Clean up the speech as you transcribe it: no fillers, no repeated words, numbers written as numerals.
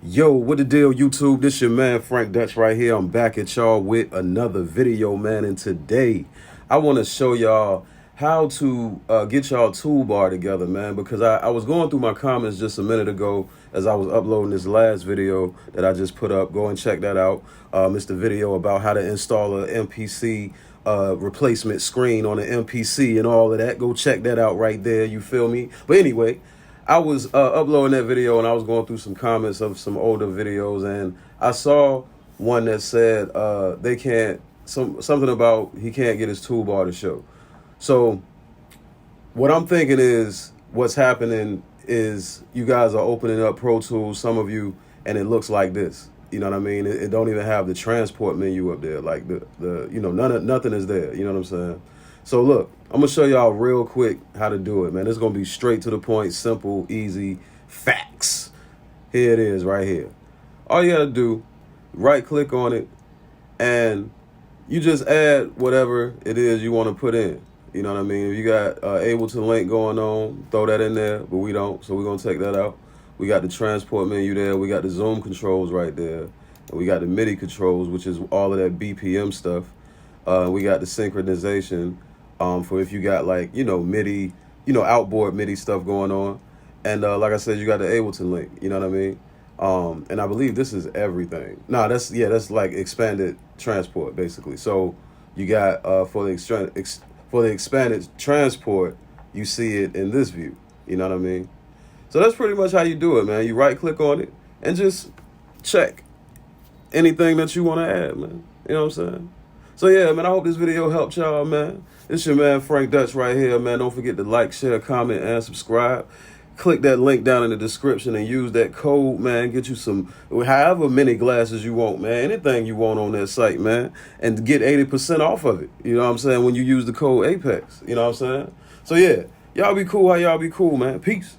Yo, what the deal, YouTube? This your man Frank Dutch right here. I'm back at y'all with another video, man. And today, I want to show y'all how to get y'all toolbar together, man. Because I was going through my comments just a minute ago as I was uploading this last video that I just put up. Go and check that out. It's the video about how to install a MPC replacement screen on an MPC and all of that. Go check that out right there. You feel me? But anyway, I was uploading that video and I was going through some comments of some older videos, and I saw one that said they can't something about he can't get his toolbar to show. So what I'm thinking is what's happening is you guys are opening up Pro Tools, some of you, and it looks like this. You know what I mean? It don't even have the transport menu up there. Like the you know, nothing is there. You know what I'm saying? So look, I'm gonna show y'all real quick how to do it, man. It's gonna be straight to the point, simple, easy, facts. Here it is right here. All you gotta do, right click on it, and you just add whatever it is you wanna put in. You know what I mean? If you got able to link going on, throw that in there, but we don't, so we're gonna take that out. We got the transport menu there, we got the zoom controls right there, and we got the MIDI controls, which is all of that BPM stuff. We got the synchronization for if you got, like, you know, MIDI, you know, outboard MIDI stuff going on. And like I said, you got the Ableton link, you know what I mean? And I believe this is everything. Nah, that's like expanded transport basically. So you got for the expanded transport, you see it in this view, you know what I mean? So that's pretty much how you do it, man. You right click on it and just check anything that you want to add, man. You know what I'm saying? So yeah, man, I hope this video helped y'all, man. It's your man Frank Dutch right here, man. Don't forget to like, share, comment, and subscribe. Click that link down in the description and use that code, man. Get you some, however many glasses you want, man. Anything you want on that site, man. And get 80% off of it. You know what I'm saying? When you use the code APEX. You know what I'm saying? So yeah, y'all be cool how y'all be cool, man. Peace.